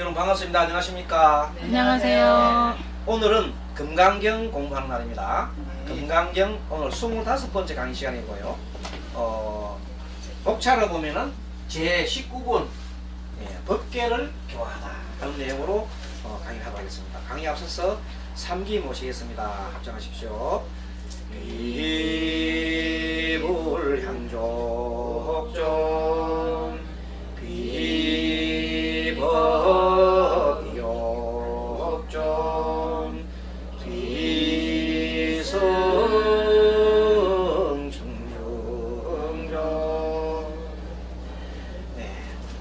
여러분 반갑습니다. 안녕하십니까? 네. 안녕하세요. 오늘은 금강경 공부하는 날입니다. 금강경 오늘 25번째 강의 시간이고요. 복차를 보면은 제19번 법계를 교화하다 그런 내용으로 강의를 하도록 하겠습니다. 강의 앞서서 3기 모시겠습니다. 합장하십시오. 비불향족종 비법욕종 비성청룡종.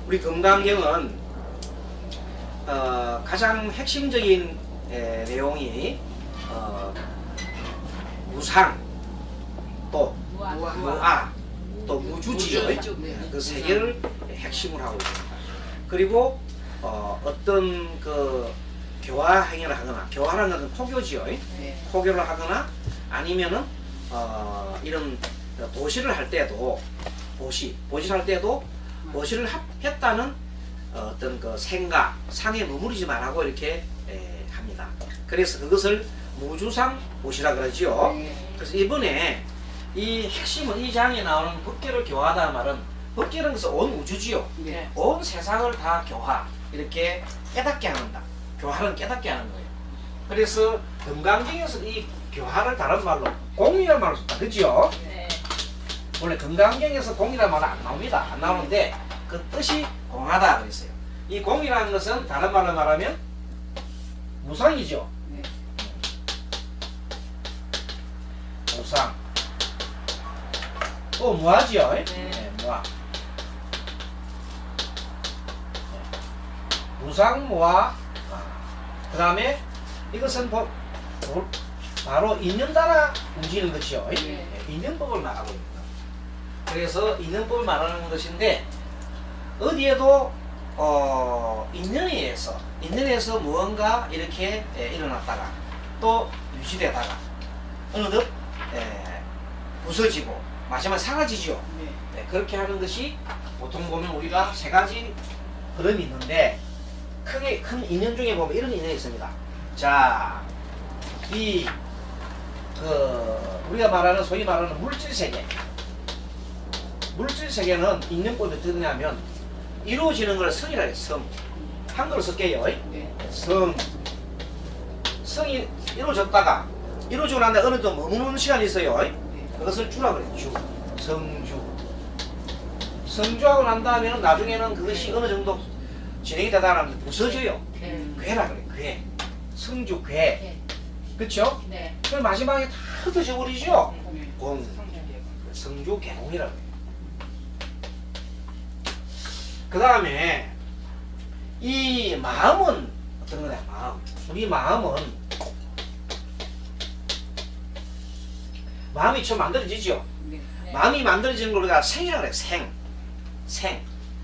우리 금강경은 가장 핵심적인 내용이 무상, 또 무아, 또 무주지요. 그 세 개를 핵심으로 하고 있습니다. 그리고 어떤 그 교화 행위를 하거나, 교화라는 것은 포교지요. 포교를 하거나 아니면은 이런 보시를 할 때도 보시를 할 때도 보시를 했다는 어떤 그 생각, 상에 머무르지 말라고 이렇게 합니다. 그래서 그것을 무주상 보시라 그러지요. 그래서 이번에 이 핵심은 이 장에 나오는 법계를 교화하다는 말은, 법계는 그래서 온 우주지요. 온 세상을 다 교화, 이렇게 깨닫게 한다. 교화는 깨닫게 하는 거예요. 그래서 금강경에서 이 교화를 다른 말로 공이라는 말을 썼다. 그죠? 원래 금강경에서 공이라는 말은 안 나옵니다. 안 나오는데 그 뜻이 공하다 그랬어요. 이 공이라는 것은 다른 말로 말하면 무상이죠. 무상. 또 무아지요. 무아. 무상, 무아. 그 다음에 이것은 바로 인연 따라 움직이는 것이요. 인연법을 말하고 있습니다. 그래서 인연법을 말하는 것인데, 어디에도 인연에 의해서 무언가 이렇게 일어났다가 또 유지되다가 어느덧 부서지고 마지막에 사라지죠. 그렇게 하는 것이 보통 보면 우리가 세 가지 흐름이 있는데, 크게 큰 인연 중에 보면 이런 인연이 있습니다. 자, 우리가 말하는 소위 말하는 물질 세계. 물질 세계는 인연법이 어떻게 되냐면 이루어지는 걸 성이라 해요. 성. 한글로 쓸게요. 성이 이루어지고 난 다음에 어느 정도 머무는 시간이 있어요. 그것을 주라 그래요. 주. 성주. 성주하고 난 다음에는 나중에는 그것이 어느 정도 진행이 되다 보면 부서져요. 괴라 그래요. 괴. 성주 괴. 그쵸? 그럼 마지막에 다 흩어져 버리죠? 공. 성주 개공이라고 해요. 그 다음에 이 마음은 어떤 거냐? 마음. 우리 마음이 처음 만들어지죠? 마음이 만들어지는 걸 우리가 생이라고 그래요. 생.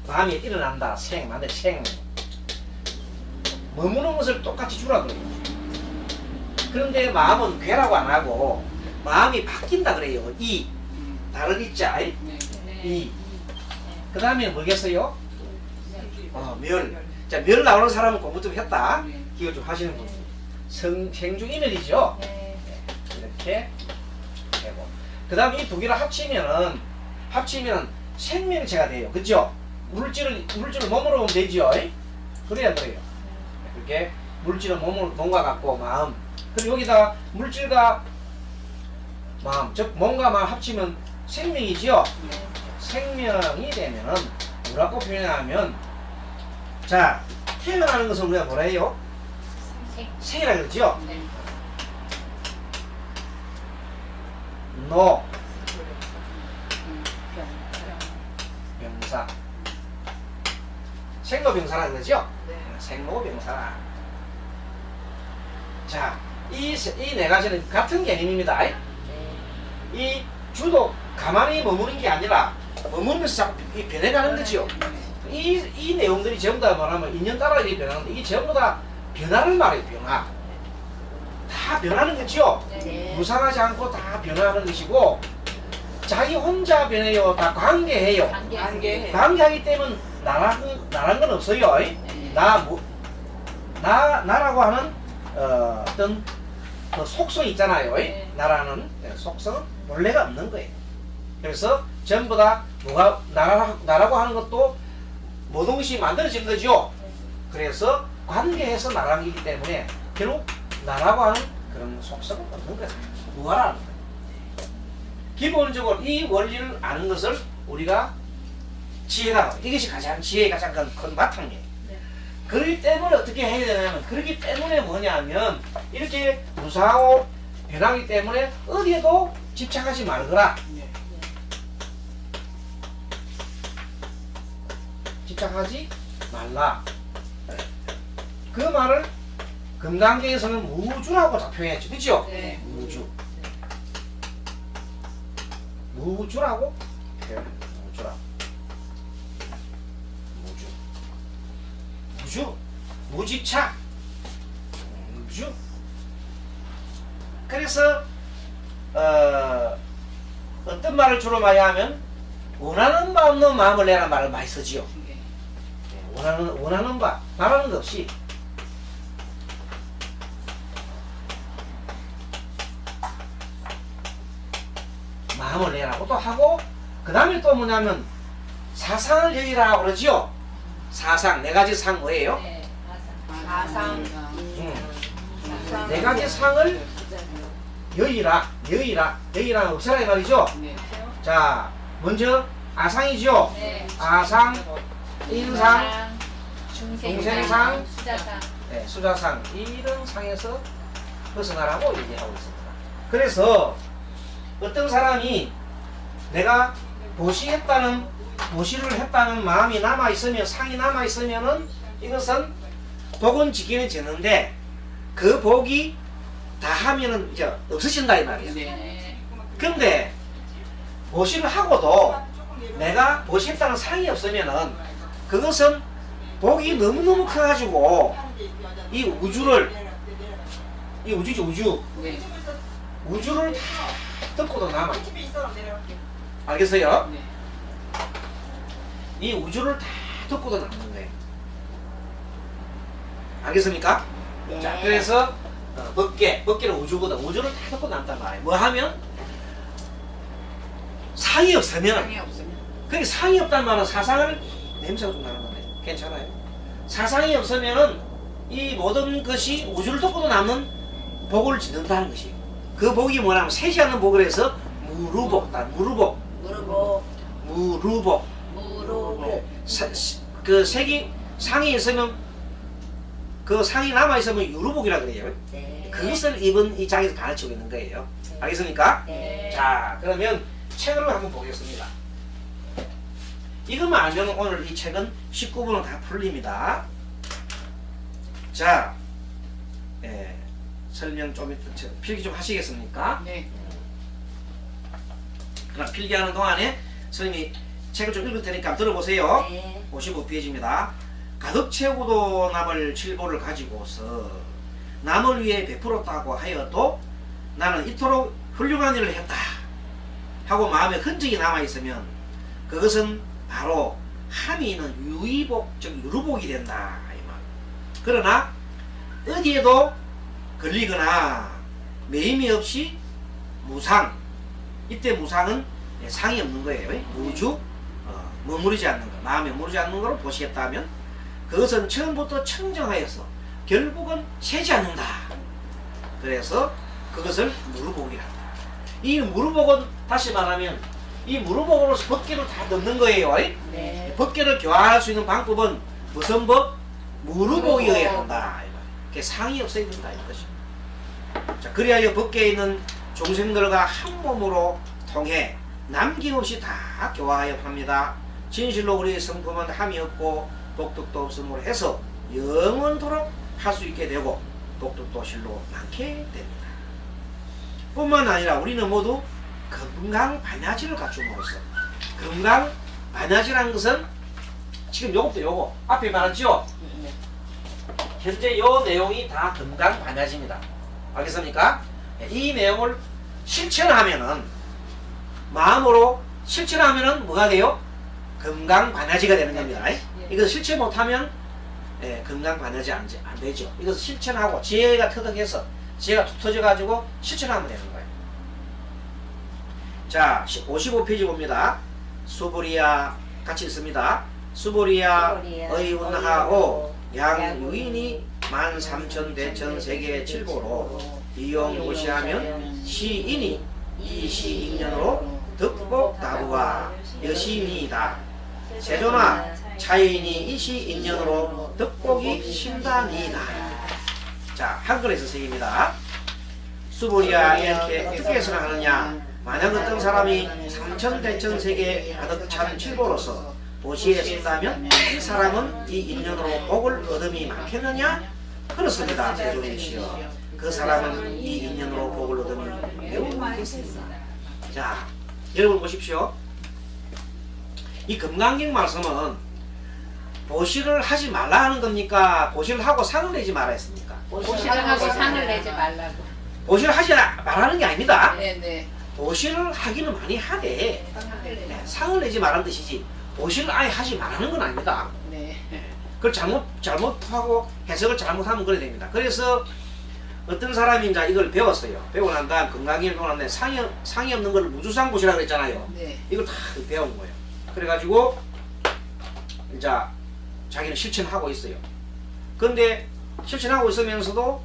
마음이 일어난다. 생. 머무는 것을 똑같이 주라 그래요. 그런데 마음은 괴라고 안 하고 마음이 바뀐다 그래요. 이. 다른 이자. 이. 그 다음에 뭐겠어요? 멸. 자, 멸 나오는 사람은 공부 좀 했다. 기억 좀 하시는 분. 생중인멸이죠. 이렇게 되고. 그 다음에 이 두 개를 합치면 생명체가 돼요. 그죠? 물질을 몸으로 보면 되죠. 그래야 그래요. 그렇게 물질은 몸과 같고 마음. 그리고 여기다 물질과 마음, 즉 몸과 마음 합치면 생명이지요. 생명이 되면은 뭐라고 표현하면, 자, 태어나는 것을 우리가 뭐라 해요? 생이라 그러죠? 노. 병사. 생로병사라 그러죠? 생로병사라. 자, 이 네 가지는 같은 개념입니다. 이 주도 가만히 머무는 게 아니라 머무르면서 자꾸 변해가는 거죠. 이 내용들이 전부 다 말하면 인연 따라 이렇게 변하는데, 이 전부 다 변화를 말해요. 변화. 다 변하는 거죠. 무상하지 않고 다 변화하는 것이고, 자기 혼자 변해요? 다 관계해요? 관계하기 때문에 나란 건 없어요. 나라고 하는 어떤 그 속성 있잖아요. 네. 나라는 속성은 본래가 없는 거예요. 그래서 전부 다 누가 나라고 하는 것도 모든 것이 만들어진 거죠. 그래서 관계해서 나라는 거기 때문에 결국 나라고 하는 그런 속성은 없는 거예요. 무하라는 거예요. 기본적으로 이 원리를 아는 것을 우리가 지혜다. 이것이 지혜의 가장 큰 바탕이에요. 네. 그렇기 때문에 어떻게 해야 되냐면, 그렇기 때문에 뭐냐면, 이렇게 무사하고 변하기 때문에 어디에도 집착하지 말거라. 집착하지 말라. 그 말을 금강경에서는 무주라고 표현했죠. 그렇죠? 네. 무주. 무주라고 표현합니다. 무주라고. 무주. 무집착. 무주. 그래서 어떤 말을 주로 많이 하면 원하는 바 없는 마음을 내라는 말을 많이 쓰지요. 원하는 바, 바라는 것 없이 마음을 내라고도 하고, 그 다음에 또 뭐냐면 사상을 여기라고 그러지요. 사상, 네 가지 상 뭐예요? 네. 가상. 네 가지 상을 여의라 없애라 이 말이죠. 자, 먼저 아상이죠. 네. 아상, 인상, 중생상, 수자상. 네, 수자상, 이런 상에서 벗어나라고 얘기하고 있습니다. 그래서 어떤 사람이 내가 보시를 했다는 마음이 남아있으면, 상이 남아있으면은 이것은 복은 지기는 지는데, 그 복이 다 하면은 이제 없어진다 이 말이야. 네. 근데 보시를 하고도 내가 보시했다는 상이 없으면은 그것은 복이 너무너무 커가지고 이 우주지 우주. 네. 우주를 다 덮고도 남아. 알겠어요? 네. 이 우주를 다 덮고도 남는 거예요. 알겠습니까? 네. 자, 그래서 법계는 우주거든. 우주를 다 덮고 남단 말이에요. 뭐 하면? 상이 없으면. 상이 없으면. 그게 상이 없단 말은 사상을, 냄새가 좀 나는 거네. 괜찮아요? 사상이 없으면은 이 모든 것이 우주를 덮고도 남는 복을 짓는다는 것이에요. 그 복이 뭐냐면 세지 않는 복을 해서 무루복다. 무루복. 무루복. 그 색이 상이 있으면, 그 상이 남아 있으면 유루복이라 그래요. 네. 그것을 이번 이 장에서 가르치고 있는 거예요. 알겠습니까? 네. 자, 그러면 책을 한번 보겠습니다. 이것만 알면 오늘 이 책은 19분은 다 풀립니다. 자, 설명 좀 이따 필기 좀 하시겠습니까? 네. 그럼 필기하는 동안에 선생님이 책을 좀 읽을 테니까 들어보세요. 네. 55페이지입니다. 가득 채우고도 남을 칠보를 가지고서 남을 위해 베풀었다고 하여도 나는 이토록 훌륭한 일을 했다 하고 마음에 흔적이 남아있으면 그것은 바로 함이 있는 유의복, 즉 유루복이 된다 이 말. 그러나 어디에도 걸리거나 매임이 없이 무상, 이때 무상은 상이 없는 거예요. 무주, 머무르지 않는 것, 마음에 머무르지 않는 것을 보시겠다면 그것은 처음부터 청정하여서 결국은 새지 않는다. 그래서 그것을 무루복이란다. 이 무루복은 다시 말하면 이 무루복으로서 법계를 다 넣는 거예요. 네. 법계를 교화할 수 있는 방법은 무슨 법? 무루복이어야 한다. 그게 상이 없어야 된다 이 것이. 자, 그리하여 법계에 있는 종생들과 한 몸으로 통해 남김없이 다 교화하여 합니다. 진실로 우리의 성품은 함이 없고 독특도 없음으로 해서 영원토록 할 수 있게 되고 독특도 실로 많게 됩니다. 뿐만 아니라 우리는 모두 건강 반야지를 갖춤으로써, 건강 반야지라는 것은 지금 요것도 요거 앞에 말했죠? 현재 요 내용이 다 건강 반야지입니다. 알겠습니까? 이 내용을 실천하면은, 마음으로 실천하면은 뭐가 돼요? 건강 반야지가 되는 겁니다. 이거 실천 못하면 건강 반영이 안 되죠. 이것을 실천하고 지혜가 터득해서 지혜가 툭 터져가지고 실천하면 되는 거예요. 자, 55페이지 봅니다. 수보리야 같이 있습니다. 수보리야 의운하오 양유인이 13,000대천 세계 칠보로 이용 무시하면 시인이 이 시인년으로 득복 다부와 여신이다. 세조나 차인이 이 시인년으로 득복이 심단이다. 자, 한글에서 쓰입니다. 수보리야 이렇게 어떻게 해서 하느냐. 만약 어떤 사람이 3,000대천 세계 가득 찬 칠보로서 도시에 쓴다면 이 사람은 이 인연으로 복을 얻음이 많겠느냐? 그렇습니다. 세조인시여. 그 사람은 이 인연으로 복을 얻음이 매우 많겠습니다. 자, 여러분 보십시오. 이 금강경 말씀은 보시를 하지 말라 하는 겁니까? 보시를 하고 상을 내지 말라 했습니까? 보시를 하고 상을 내지 말라고. 보시를 하지 말라는 게 아닙니다. 네네. 보시를 하기는 많이 하되 상을 내지 말라는 뜻이지 보시를 아예 하지 말라는 건 아닙니다. 네. 그걸 잘못하고 해석을 잘못하면 그래 됩니다. 그래서 어떤 사람이 이제 이걸 배웠어요. 배우고 난 다음 건강을 배우고 난 다음에 상이 없는 걸 무주상 보시라고 그랬잖아요. 네. 이걸 다 배운 거예요. 그래가지고 이제 자기는 실천하고 있어요. 근데 실천하고 있으면서도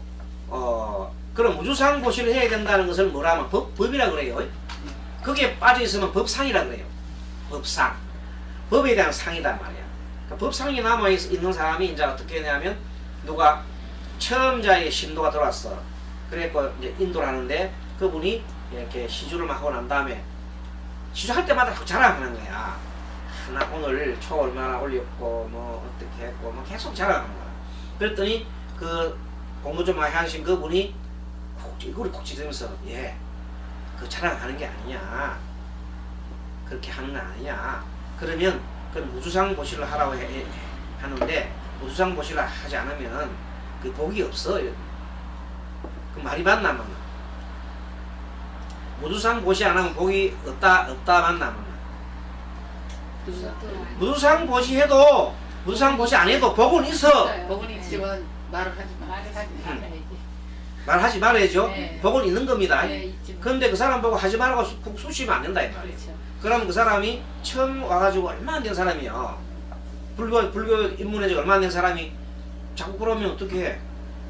그런 무주상 보시를 해야 된다는 것을 뭐라 하면 법이라 그래요. 거기에 빠져 있으면 법상이라 그래요. 법상. 법에 대한 상이단 말이야. 그러니까 법상이 남아 있는 사람이 이제 어떻게 하냐면 누가 처음 자의 신도가 들어왔어. 그래서 이제 인도를 하는데 그분이 이렇게 시주를 막 하고 난 다음에 시주할 때마다 자랑하는 거야. 나 오늘 초 얼마나 올렸고 뭐 어떻게 했고 뭐 계속 자랑하는 거야. 그랬더니 그 공부 좀 많이 하신 그분이 이거를 콕 찌르면서 그 자랑하는 게 아니냐. 그렇게 하는 건 아니냐. 그러면 그 무주상 보시를 하라고 하는데 무주상 보시를 하지 않으면 그 복이 없어. 그 말이 맞나 맞나? 무주상 보시 안 하면 복이 없다 맞나 맞나? 무주상 보시 해도 무주상 보시 안 해도 복은 있어. 복은 있지만 말을 하지 마. 말하지 말아야죠. 네. 복은 있는 겁니다. 네, 그런데 그 사람 보고 하지 말라고 푹 쑤시면 안 된다 이 말이에요. 그렇죠. 그럼 그 사람이 처음 와가지고 얼마 안 된 사람이요. 불교 입문해서 얼마 안 된 사람이 자꾸 그러면 어떻게 해?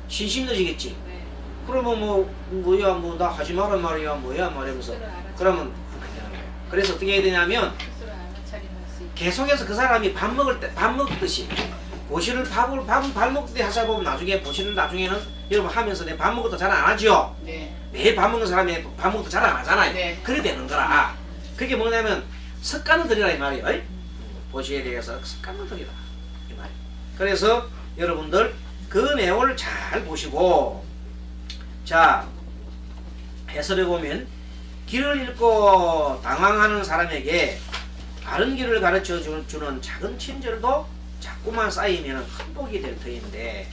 신심해지겠지. 네. 그러면 뭐야 나 하지 말란 말이야 뭐야 말하면서 그러면 안 되는 거예요. 그래서 어떻게 해야 되냐면 계속해서 그 사람이 밥 먹듯이 보시를 밥 먹을 때 하다 보면 나중에 보시를 나중에는 여러분 하면서 내 밥 먹어도 잘 안 하죠. 네. 매일 밥 먹는 사람이 밥 먹어도 잘 안 하잖아요. 네. 그래 되는 거라. 그게 뭐냐면 습관을 들이라 이 말이에요. 보시에 대해서 습관을 들이라 이 말이에요. 그래서 여러분들 그 내용을 잘 보시고 자 해설해 보면 길을 잃고 당황하는 사람에게 바른 길을 가르쳐 주는 작은 친절도 자꾸만 쌓이면 큰 복이 될 터인데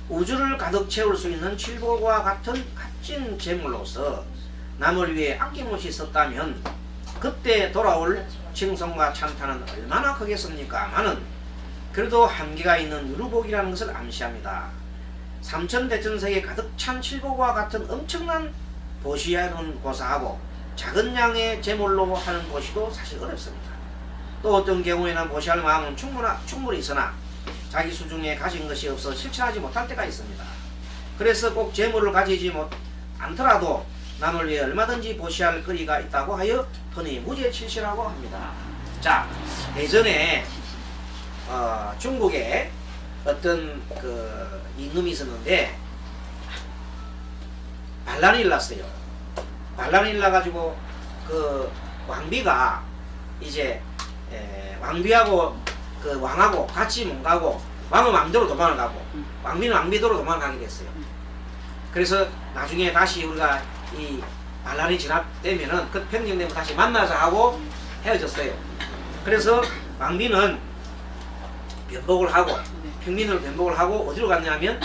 우주를 가득 채울 수 있는 칠복과 같은 값진 재물로서 남을 위해 아낌없이 썼다면 그때 돌아올 칭송과 찬탄은 얼마나 크겠습니까? 그래도 한계가 있는 유루복이라는 것을 암시합니다. 3,000대천세에 가득 찬 칠복과 같은 엄청난 보시하는 고사하고 작은 양의 제물로 하는 보시도 사실 어렵습니다. 또 어떤 경우에는 보시할 마음은 충분히 있으나 자기 수중에 가진 것이 없어 실천하지 못할 때가 있습니다. 그래서 꼭 재물을 가지지 않더라도 남을 위해 얼마든지 보시할 거리가 있다고 하여 흔히 무죄칠시라고 합니다. 자, 예전에 중국에 어떤 그 임금이 있었는데 반란이 일났어요. 반란이 일나가지고 그 왕비가 이제 왕비하고 그 왕하고 같이 못 가고 왕은 왕대로 도망을 가고 왕비는 왕비대로 도망가게 됐어요. 그래서 나중에 다시 우리가 이 반란이 진압되면은 그 평정되면 다시 만나자 하고 헤어졌어요. 그래서 왕비는 변복을 하고 평민으로 변복을 하고 어디로 갔냐면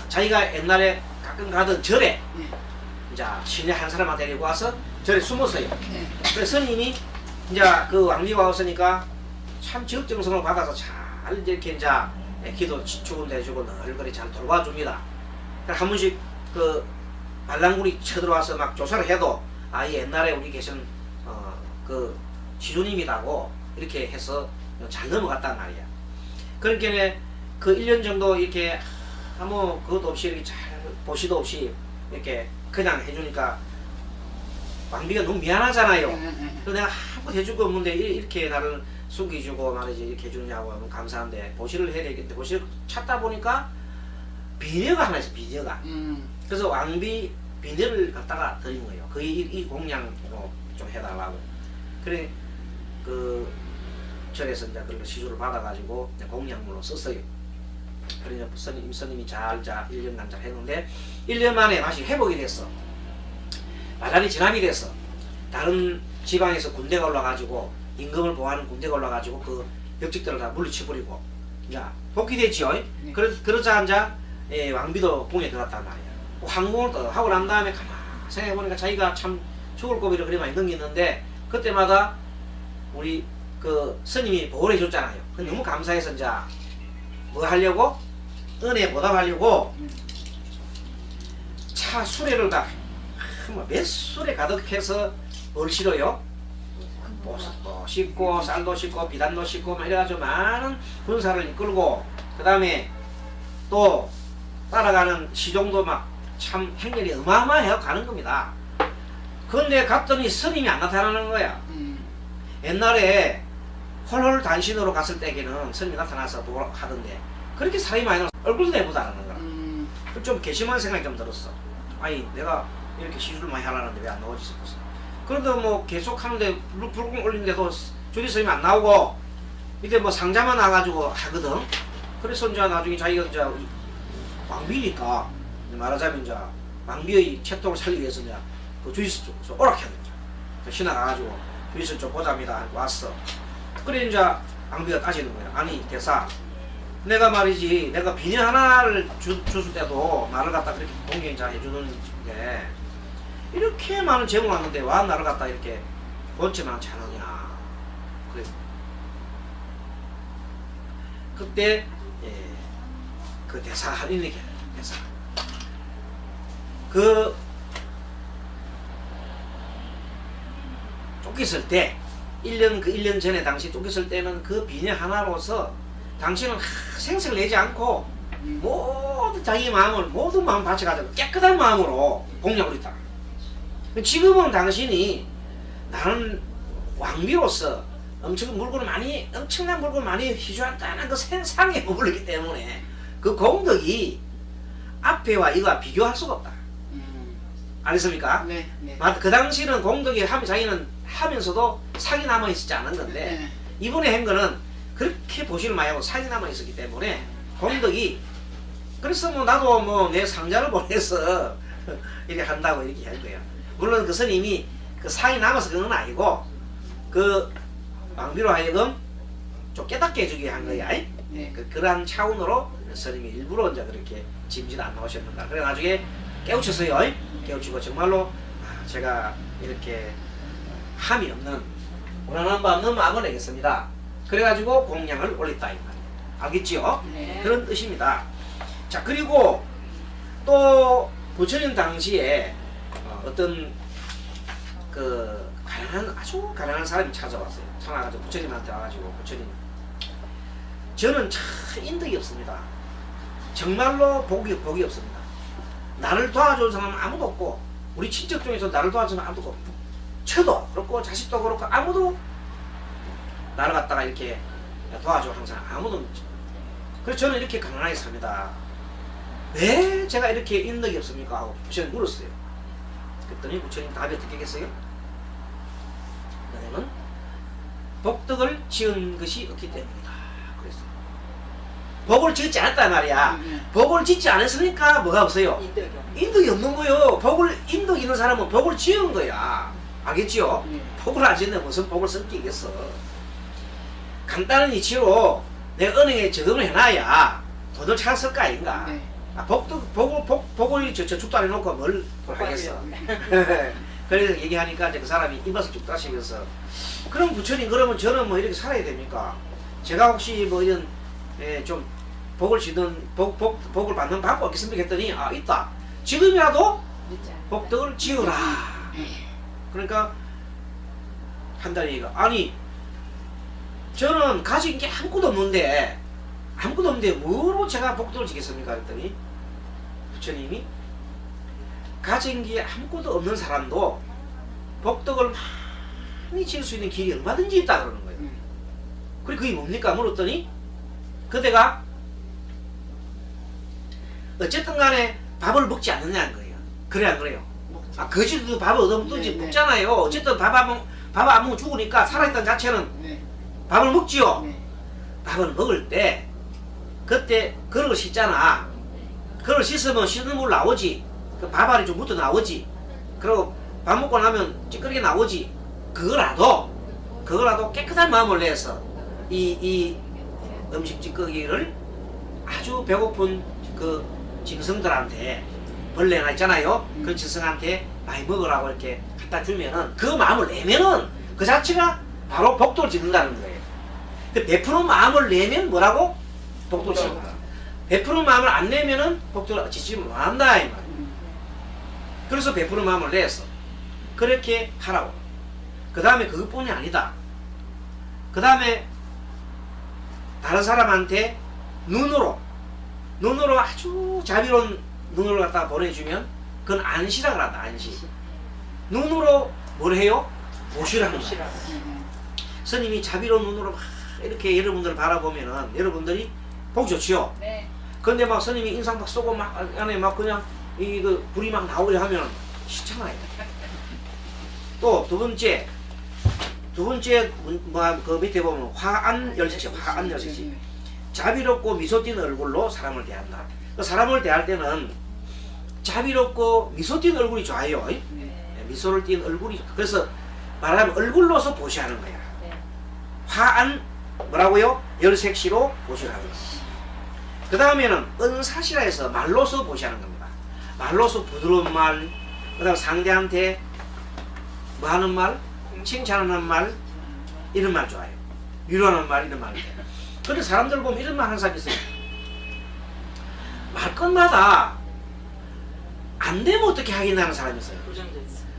자기가 옛날에 가끔 가던 절에 이제 신의 한 사람을 데리고 와서 절에 숨었어요. 그래서 스님이 이제 그 왕비가 왔으니까 참 지극정성으로 받아서 잘 이렇게 이제 기도 축원도 해주고 늘 그리 잘 돌봐줍니다. 한 번씩 그 반란군이 쳐들어와서 막 조사를 해도 이 옛날에 우리 계신 그 시주님이라고 이렇게 해서 잘 넘어갔단 말이야. 그러니까 그 1년 정도 이렇게 아무 그것도 없이 이렇게 잘 보시도 없이 이렇게 그냥 해주니까 왕비가 너무 미안하잖아요. 그래서 내가 아무 해줄 거 없는데 이렇게 나를 숨기주고 말이지 이렇게 해주냐고 하면 감사한데 보시를 해야 되겠는데 보시를 찾다 보니까 비녀가 하나 있어, 비녀가. 그래서 왕비 비녀를 갖다가 드린 거예요. 그 이 공양으로 좀 해달라고. 그래 그 절에서 이제 그걸 시주를 받아가지고 공양물로 썼어요. 그래 스님이 잘 1년간 잘 했는데 1년 만에 다시 회복이 됐어. 말란이 진압이 됐어. 다른 지방에서 군대가 올라가지고 임금을 보호하는 군대가 올라가지고 그 벽직들을 다 물리쳐버리고 이제 복귀됐지요. 그러자 이제 왕비도 궁에 들어갔단 말이야. 황궁을 또 하고 난 다음에 가만 생각해보니까 자기가 참 죽을 고비를 그리 많이 넘겼는데 그때마다 우리 그 스님이 보호를 해줬잖아요. 너무 감사해서 이제 뭐 하려고? 은혜 보답하려고 차 수레를 다 몇 수레 가득해서 뭘 실어요? 버섯도 싣고 쌀도 싣고 비단도 싣고 막 이래가지고 많은 군사를 이끌고 그 다음에 또 따라가는 시종도 막 참 행렬이 어마어마해요 가는 겁니다. 그런데 갔더니 스님이 안 나타나는 거야. 옛날에 홀홀 단신으로 갔을 때에는 스님이 나타나서 하던데 그렇게 사람이 많이 나와서 얼굴도 내보지 않는 거야. 좀 괘씸한 생각이 좀 들었어. 아니 내가 이렇게 시주를 많이 하려는데 왜 안 나오지 싶었어. 그런데 뭐 계속 하는데 불금 올리는데도 조리 스님이 안 나오고 이때 뭐 상자만 나가지고 하거든. 그래서 이제 나중에 자기가 이제 왕비니까 말하자면 이제 왕비의 채통을 살리기 위해서 이제 그 주의스 쪽에서 오락했는 거죠. 신화 가가지고 주의스 쪽 보자입니다 왔어. 그래 이제 왕비가 따지는 거야. 아니 대사 내가 말이지 내가 비녀 하나를 줬을 때도 나를 갖다 그렇게 공경이 잘 해주는 게 이렇게 많은 재물 왔는데 와 나를 갖다 이렇게 본체만 잘하냐. 그래. 그때 그 대사 할인에게 대사 그 쫓겼을 때 1년 전에 당시 쫓겼을 때는 그 비녀 하나로서 당신은 생색을 내지 않고 모든 자기 마음을 모든 마음 바쳐가지고 깨끗한 마음으로 공략을 했다. 지금은 당신이 나는 왕비로서 엄청난 물건을 많이 희주한다는 그 세상에 머물렀기 때문에 그 공덕이 앞에와 이거와 비교할 수가 없다. 알겠습니까? 네. 그 당시는 공덕이 자기는 하면서도 상이 남아있지 않은 건데 이번에 한 거는 그렇게 보시를 많이 하고 상이 남아있었기 때문에 공덕이 그래서 뭐 나도 뭐 내 상자를 보내서 이렇게 한다고 이렇게 할 거예요. 물론 그 스님이 그 상이 남아서 그런 건 아니고 그 왕비로 하여금 좀 깨닫게 해주기 한 거야. 네. 그러한 차원으로 스님이 일부러 이제 그렇게 짐짓 안 나오셨는가. 그래 나중에 깨우쳤어요. 깨우치고 정말로 제가 이렇게 함이 없는 원하는 바 없는 마음을 내겠습니다. 그래가지고 공양을 올렸다 이 말이에요. 알겠지요? 네. 그런 뜻입니다. 자 그리고 또 부처님 당시에 어떤 그 아주 가난한 사람이 찾아왔어요. 찾아가지고 부처님한테 와가지고 부처님 저는 참 인덕이 없습니다. 정말로 복이 없습니다. 나를 도와줄 사람은 아무도 없고 우리 친척 중에서 나를 도와주는 사람은 아무도 없고 처도 그렇고 자식도 그렇고 아무도 나를 갖다가 이렇게 도와줘 항상 아무도 없죠. 그래서 저는 이렇게 가난하게 삽니다. 왜 제가 이렇게 인덕이 없습니까? 하고 부처님 물었어요. 그랬더니 부처님 답이 어떻게 겠어요? 너는 복덕을 지은 것이 없기 때문이다. 그랬어요. 복을 짓지 않았단 말이야. 복을 짓지 않았으니까 뭐가 없어요? 인덕이 없는 거요. 인덕 있는 사람은 복을 지은 거야. 알겠지요? 복을 안 짓는데 무슨 복을 섞이겠어. 간단한 이치로 내가 은행에 저금을 해놔야 돈을 찾았을 거 아닌가. 복을 저축도 안 해놓고 뭘 하겠어. 그래서 얘기하니까 이제 그 사람이 입맛을 쭉 따시면서 그럼 부처님 그러면 저는 뭐 이렇게 살아야 됩니까? 제가 혹시 뭐 이런 좀 복을 받는 방법 없겠습니까 했더니 아 있다. 지금이라도 복덕을 지어라. 그러니까 한다리가 아니 저는 가진 게 아무것도 없는데 뭐로 제가 복덕을 지겠습니까 했더니 부처님이 가진 게 아무것도 없는 사람도 복덕을 많이 지을 수 있는 길이 얼마든지 있다 그러는 거예요. 그리고 그게 뭡니까 물었더니 그대가 어쨌든 간에 밥을 먹지 않느냐는 거예요. 그래 안 그래요? 아 거지도 밥을 얻어먹든지 네, 먹잖아요. 어쨌든 밥 안 먹으면 죽으니까 살아있다는 자체는 네. 밥을 먹지요. 네. 밥을 먹을 때 그때 그릇을 씻잖아. 그릇을 씻으면 씻는 물 나오지. 그 밥알이 좀 묻어 나오지. 그리고 밥 먹고 나면 찌끄리게 나오지. 그거라도 깨끗한 마음을 내서 이 음식 찌꺼기를 아주 배고픈 그 짐승들한테 벌레나 있잖아요. 그 짐승한테 많이 먹으라고 이렇게 갖다 주면은 그 마음을 내면은 그 자체가 바로 복도를 짓는다는 거예요. 그 베푸는 마음을 내면 뭐라고? 복도를 짓는다. 베푸는 마음을 안 내면은 복도를 짓지 못한다 이 말이에요. 그래서 베푸는 마음을 내서 그렇게 하라고. 그 다음에 그것뿐이 아니다. 그 다음에 다른 사람한테 눈으로 아주 자비로운 눈으로 갖다가 보내주면 그건 안시라고 한다. 안시. 눈으로 뭘 해요? 보시라는 거예요. 스님이 자비로운 눈으로 막 이렇게 여러분들을 바라보면은 여러분들이 보기 좋지요. 네. 근데 막 스님이 인상 막 쏘고 막 안에 막 그냥 그 불이 막 나오려 하면 싫잖아요. 또 두 번째 그 밑에 보면 화안 열식시. 자비롭고 미소 띤 얼굴로 사람을 대한다. 그 사람을 대할 때는 자비롭고 미소 띤 얼굴이 좋아요. 미소를 띤 얼굴이 좋다. 그래서 말하면 얼굴로서 보시하는 거야. 화안 뭐라고요? 열색시로 보시하는 거야. 그 다음에는 은사시라 해서 말로서 보시하는 겁니다. 말로서 부드러운 말, 그 다음 상대한테 뭐 하는 말? 칭찬하는 말, 이런 말 좋아요. 위로하는 말, 이런 말. 근데 사람들 보면 이런 말 하는 사람이 있어요. 말끝마다 안 되면 어떻게 하겠나 하는 사람이 있어요.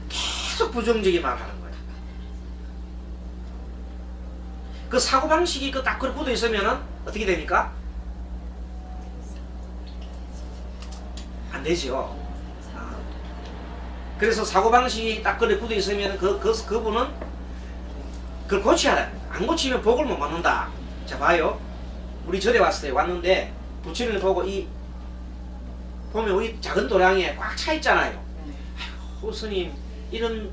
계속 부정적인 말 하는 거예요. 그 사고방식이 딱 그렇게 굳어 있으면은 어떻게 됩니까? 안 되죠. 그래서 사고방식이 딱 그래 굳어 있으면 그분은 그걸 고쳐야 돼. 안 고치면 복을 못 받는다. 자 봐요. 우리 절에 왔어요. 왔는데 부처님을 보고 보면 우리 작은 도량에 꽉 차 있잖아요. 아이고 스님 이런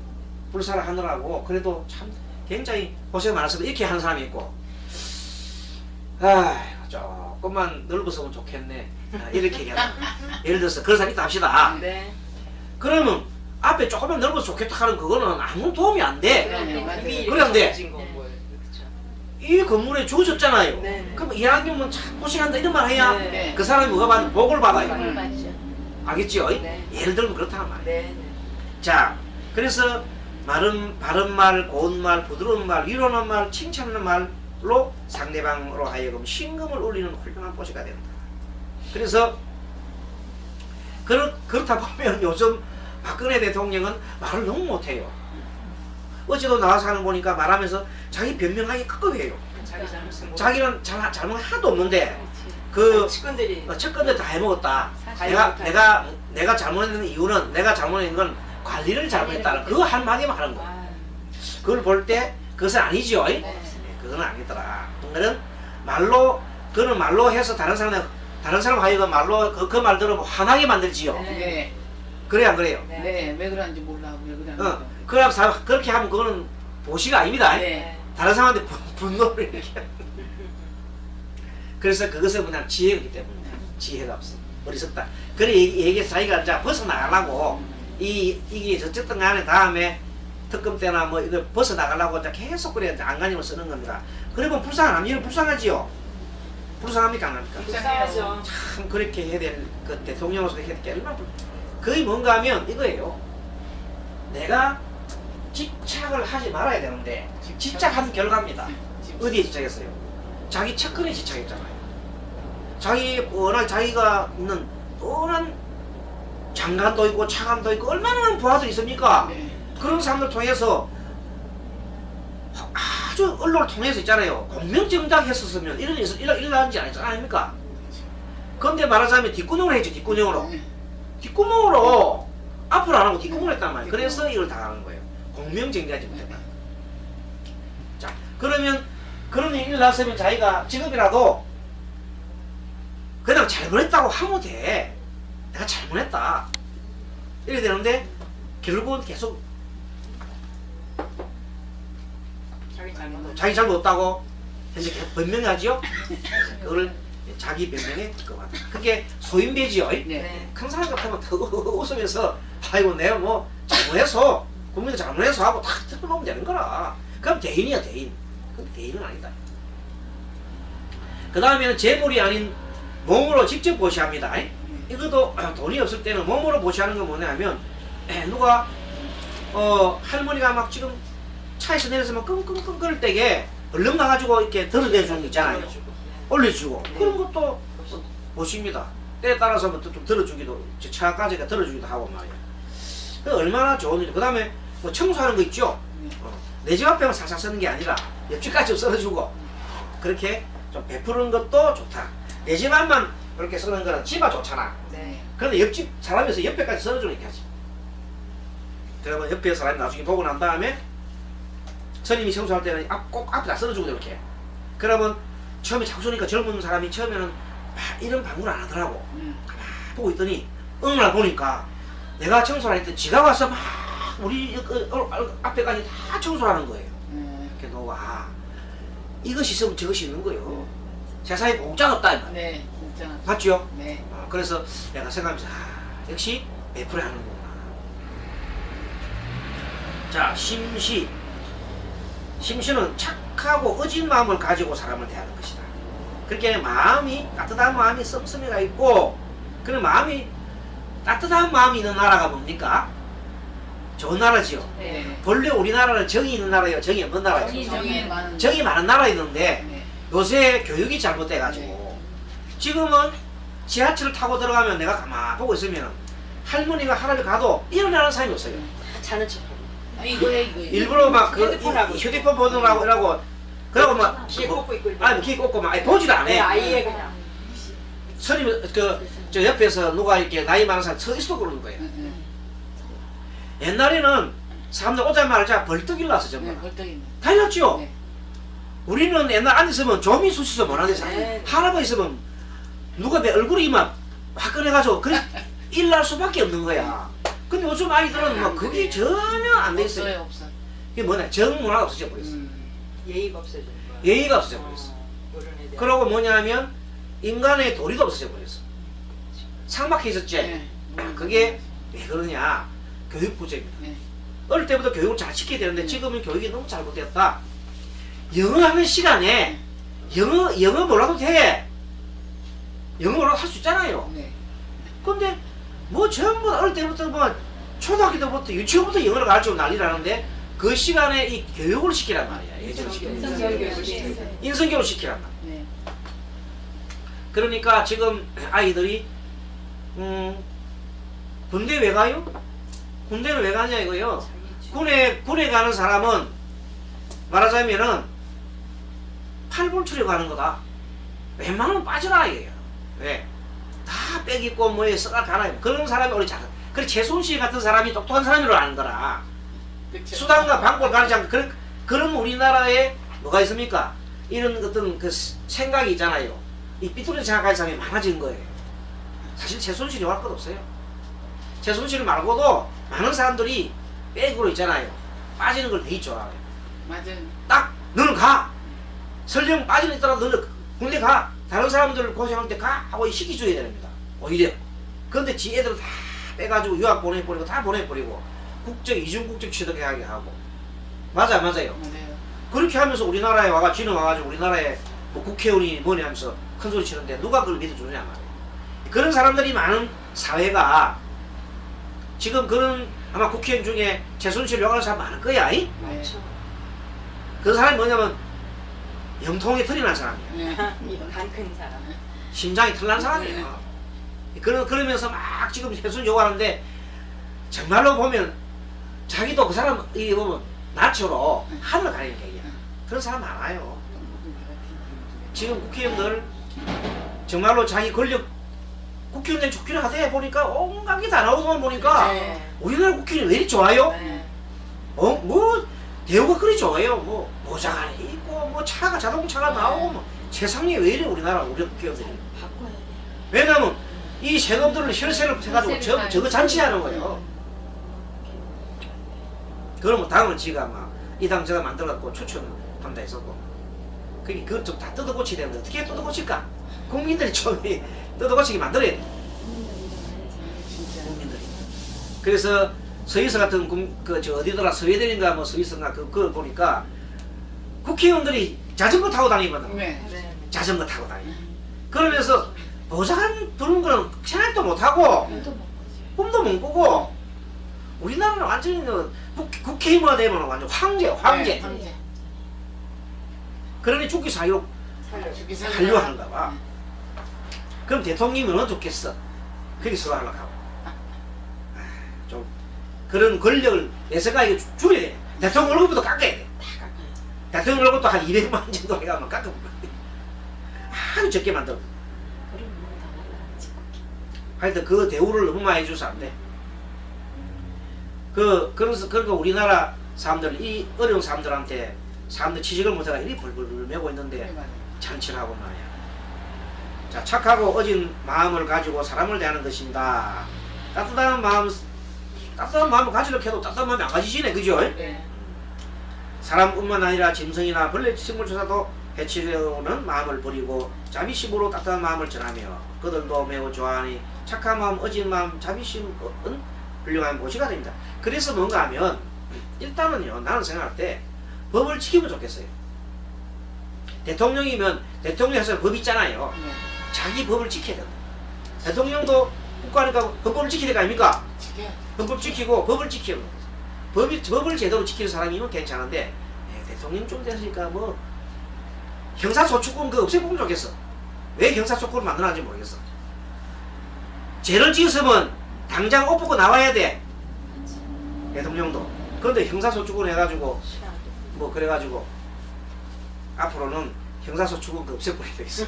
불사를 하느라고 그래도 참 굉장히 고생 많았습니다. 이렇게 하는 사람이 있고 아이고 조금만 넓었으면 좋겠네. 이렇게 얘기하는 예를 들어서 그런 사람이 있다 합시다. 네. 그러면 앞에 조금만 넓어서 좋겠다 하는 그거는 아무 도움이 안 돼. 그래 안 돼. 이 건물에 주어졌잖아요. 네. 그럼 이 학교면 참 고생한다 이런 말 해야 네. 그 사람이 뭐가 받는 복을 받아요. 복을 받죠. 알겠죠? 네. 예를 들면 그렇다는 말이에요. 네. 자, 그래서 바른 말, 고운 말, 부드러운 말, 위로하는 말, 칭찬하는 말로 상대방으로 하여금 신금을 울리는 훌륭한 보시가 된다. 그래서 그렇다 보면 요즘 박근혜 대통령은 말을 너무 못해요. 어제도 나와서 하는 거 보니까 말하면서 자기 변명하기 깝깝해요. 자기는 잘못 하나도 없는데 그 측근들 다 해먹었다. 내가 잘못했는 이유는 내가 잘못한 건 관리를 잘못했다는 그거 한마디만 하는 거야. 그걸 볼 때 그것은 아니죠. 그건 아니더라. 그거는 말로 해서 다른 사람 하여금 말로 그 말 들으면 화나게 만들지요. 네. 그래 안 그래요? 네. 왜 그러는지 몰라. 왜 그러는지. 그럼 그렇게 하면 그거는 보시가 아닙니다. 네. 다른 사람한테 분노를 이렇게. 그래서 그것은 그냥 지혜이기 때문에 지혜가 없어. 어리석다. 그래 얘기해서 자기가 이제 벗어나가려고 이게 어쨌든 간에 다음에 특검 때나 뭐 이거 벗어나가려고 이제 계속 그래 안간힘을 쓰는 겁니다. 그러면 불쌍하면 불쌍하지요. 불쌍합니까 안 합니까? 불쌍하죠. 참 그렇게 해야 될 그 대통령으로서 해야 될 게 얼마나 거의 뭔가 하면 이거예요. 내가 집착을 하지 말아야 되는데 집착한 결과입니다. 어디에 집착했어요? 자기 측근에 집착했잖아요. 자기 워낙 자기가 있는 뻔한 장관도 있고 차관도 있고 얼마나 많은 부하들이 있습니까? 네. 그런 사람들 통해서 아주 언론을 통해서 있잖아요. 공명정당 했었으면 이런 일 일어나는지 아닙니까? 그런데 말하자면 뒷구녕으로 했죠. 뒷구녕으로. 네. 뒷구멍으로 앞으로 안 하고 뒷구멍으로 했단 말이에요. 그래서 이걸 당하는 거예요. 공명정당하지 못했다. 자, 그러면 그런 일이 일어났으면 자기가 지금이라도 그냥 잘못했다고 하면 돼. 내가 잘못했다. 이래 되는데 결국은 계속 자기 잘못 없다고 현재 계속 변명하지요. 그걸 자기 변명에 그만. 그게 소인배지요. 네. 큰 사람 같으면 더 웃으면서 아이고 내가 뭐 잘못해서 국민이 잘못해서 하고 탁 뜯어놓으면 되는 거라. 그럼 대인이야 대인. 근데 대인은 아니다. 그 다음에는 재물이 아닌 몸으로 직접 보시합니다. 이것도 돈이 없을 때는 몸으로 보시하는 건 뭐냐면 누가 할머니가 막 지금 차에서 내려서 막 끙끙끙 거릴 때에 얼른 가가지고 이렇게 들어대주는 거 있잖아요. 올려주고 그런 것도 보십니다. 때에 따라서 뭐 좀 들어주기도 차까지가 들어주기도 하고 말이야. 그 얼마나 좋은 일이. 그 다음에 뭐 청소하는 거 있죠. 내 집 앞에만 살살 쓰는 게 아니라 옆집까지 좀 썰어주고 그렇게 좀 베푸는 것도 좋다. 내 집 앞만 그렇게 쓰는 거는 집안 좋잖아. 네. 그런데 옆집 사람에서 옆에까지 썰어주니까 하지. 그러면 옆에 사람이 나중에 보고 난 다음에 스님이 청소할 때는 꼭 앞에다 썰어주고 이렇게. 그러면 처음에 자꾸 쏘니까 젊은 사람이 처음에는 막 이런 방구를 안 하더라고. 가만 보고 있더니 어느 날 보니까 내가 청소를 할 때 지가 와서 막 우리 앞에까지 다 청소를 하는 거예요. 이렇게 놓고 이것이 있으면 저것이 있는 거예요. 세상에 공짜가 없다 이 말이야. 네. 진짜. 맞죠? 네. 그래서 내가 생각하면서 역시 베풀어 하는구나. 자, 심시는 착하고 어진 마음을 가지고 사람을 대하는 것이다. 그렇게 마음이 따뜻한 마음이 씀씀이가 있고 그런 마음이 따뜻한 마음이 있는 나라가 뭡니까? 좋은 나라지요. 네. 본래 우리나라는 정이 있는 나라예요. 정이 없는 나라예요. 정이 많은 나라였는데 네. 요새 교육이 잘못돼가지고 지금은 지하철을 타고 들어가면 내가 가만 보고 있으면 할머니가 할아버지 가도 일어나는 사람이 없어요. 자는 척. 이거. 일부러 막 그 휴대폰하고 휴대폰 보느라고 이러고 그러고 막 귀에 꽂고 있고. 귀에 꽂고 막 보지도 안 해. 아예 그냥. 스님 저 옆에서 누가 이렇게 나이 많은 사람 서 있어 그러는 거예요. 옛날에는 사람들 오자마자 벌떡 일어났어 정말. 네. 벌떡이네. 다 일어났죠. 네. 우리는 옛날 안 있으면 좀이 쑤셔서 못하는 사람. 네. 할아버지 있으면 누가 내 얼굴이 막 화끈해가지고 그래 일날 수밖에 없는 거야. 근데 요즘 아이들은 막 그게 전혀 안 돼 있어요. 없어. 그게 뭐냐 정문화가 없어져 버렸어. 예의가 없어지는 거야. 예의가 없어져 버렸어. 그러고 뭐냐면 인간의 도리도 없어져 버렸어. 삭막해졌지. 네. 그게 왜 그러냐? 교육 부재입니다. 네. 어릴 때부터 교육을 잘 시켜야 되는데 지금은 교육이 너무 잘못됐다. 영어 하는 시간에 영어 몰라도 돼. 영어 몰라도 할 수 있잖아요. 네. 근데 뭐 전부 어릴 때부터 뭐 초등학교 때부터 유치원부터 영어를 가르치고 난리라는데 그 시간에 이 교육을 시키란 말이야. 예전 시간에 인성교육을 시키란 말이야. 네. 그러니까 지금 아이들이 군대 왜 가요? 군대는 왜 가냐 이거요. 군에 가는 사람은 말하자면은 팔불출에 가는 거다. 웬만하면 빠져라 이거예요. 왜? 다 빼기고 뭐에 써가 가라. 그런 사람이 우리 잘. 그래 최순실 같은 사람이 똑똑한 사람으로 아는 거라. 그쵸. 수단과 방법을 가르지 않고 그럼 우리나라에 뭐가 있습니까? 이런 어떤 그 생각이 있잖아요. 이 삐뚤어진 생각할 사람이 많아진 거예요. 사실 최순실이 할 것 없어요. 최순실 말고도 많은 사람들이 백으로 있잖아요. 빠지는 걸 되게 좋아해요. 맞아요. 딱 너는 가. 설령 빠지는 있더라도 너는 군대 가. 다른 사람들 고생할 때 가 하고 시키줘야 됩니다. 오히려. 그런데 지 애들 다 빼가지고 유학 보내버리고 다 보내버리고 국적 이중국적 취득하게 하고 맞아요. 맞아요. 그렇게 하면서 우리나라에 지는 와가지고 우리나라에 뭐 국회의원이 뭐냐 하면서 큰소리 치는데 누가 그걸 믿어주느냐 말이에요. 그런 사람들이 많은 사회가 지금 그런 아마 국회의원 중에 최순실 욕하는 사람 많을 거야. 이? 네. 그 사람이 뭐냐면 영통에 틀이 난 사람이야. 네. 간 큰 사람. 심장이 털난 사람이에요. 그러면서 막 지금 해순 요구하는데 정말로 보면 자기도 그 사람 이 보면 나처로 하늘 가리는 얘기야. 그런 사람 많아요. 지금 국회의원들 정말로 자기 권력 국회의원들 좋기는 하대 보니까 온갖 게 다 나오고만 보니까 네. 우리나라 국회의원이 왜 이리 좋아요? 네. 뭐 대우가 그리 좋아요. 뭐 모자가 있고 뭐 차가 자동차가 나오고 뭐 세상에 왜 이래 우리나라 우리 국회의원들이. 바꿔야 돼. 왜냐면 이 세금들을 혈세를 해가지고 저거 잔치하는 거예요. 그러면 당을 지가 막 이 당 저당 만들어갖고 추천한다 했었고 그게 그걸 좀 다 뜯어고치야 되는데 어떻게 뜯어고칠까? 국민들이 좀 뜯어고치게 만들어야 돼. 국민들이. 그래서 스위스 같은 저 어디더라 스웨덴인가 뭐 스위스인가 그걸 보니까 국회의원들이 자전거 타고 다니거든. 네. 네. 자전거 타고 다니. 그러면서 보장 두는 거는 생각도 못 하고 꿈도 못 꾸고 우리나라는 완전히 국회의원이 되면 완전 황제. 네, 황제. 그러니 죽기 사유로 살려 하는가 봐. 그럼 대통령이 얼마나 좋겠어. 거기서 하려고 하고. 좀 그런 권력을 내 생각에 줄여야 돼. 대통령 월급부터 깎아야 돼. 대통령 월급도 한 200만 원 정도 해가면 깎아볼 거야. 아주 적게 만들어. 하여튼 그 대우를 너무 많이 해줘서 안 돼. 그래서 그러니까 우리나라 사람들 이 어려운 사람들한테 사람들 취직을 못해가 이리 벌벌 매고 있는데 잔치를 하고 말이야. 자, 착하고 어진 마음을 가지고 사람을 대하는 것입니다. 따뜻한 마음을 가지려고 해도 따뜻한 마음이 안 가지시네, 그죠? 네. 사람뿐만 아니라 짐승이나 벌레 식물조차도 해치려는 마음을 버리고 자비심으로 따뜻한 마음을 전하며 그들도 매우 좋아하니 착한 마음, 어진 마음, 자비심은 훌륭한 모시가 됩니다. 그래서 뭔가 하면 일단은요, 나는 생각할 때 법을 지키면 좋겠어요. 대통령이면 대통령에서 법이 있잖아요. 네. 자기 법을 지켜야 된다. 대통령도 국가니까 헌법을 지켜야 될 거 아닙니까? 지켜요. 헌법 지키고 법을 지키는 거예요. 법을 제대로 지키는 사람이면 괜찮은데 대통령 좀 됐으니까 뭐 형사소추권 그거 없애보면 좋겠어. 왜 형사소추권을 만들었는지 모르겠어. 죄를 지었으면 당장 옷 벗고 나와야 돼. 대통령도. 그런데 형사소추권 해가지고 뭐 그래가지고 앞으로는 형사소추권 그 없애버려야 되겠어.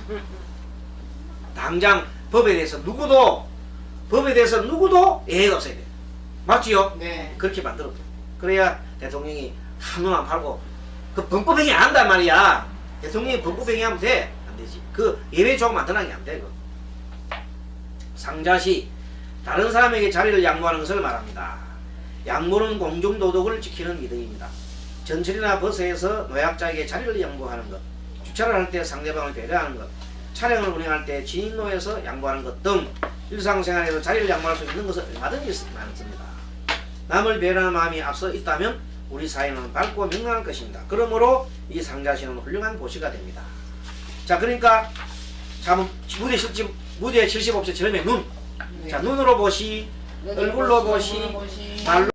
당장 법에 대해서 누구도 예외가 없어야 돼. 맞지요? 네. 그렇게 만들었대. 그래야 대통령이 한눈만 팔고 그 범법행위 안 한단 말이야. 대통령이 범법행위 하면 돼? 안 되지. 그 예외 조항 만드는 게 안 돼. 상자시 다른 사람에게 자리를 양보하는 것을 말합니다. 양보는 공중도덕을 지키는 미덕입니다. 전철이나 버스에서 노약자에게 자리를 양보하는 것, 주차를 할 때 상대방을 배려하는 것, 차량을 운행할 때 진입로에서 양보하는 것 등 일상생활에서 자리를 양보할 수 있는 것은 얼마든지 많습니다. 남을 배려하는 마음이 앞서 있다면 우리 사회는 밝고 명랑할 것입니다. 그러므로 이 상자시는 훌륭한 보시가 됩니다. 자, 그러니까 자, 무대 75세 처음에 눈. 네. 자, 눈으로 보시, 얼굴로 보시, 말로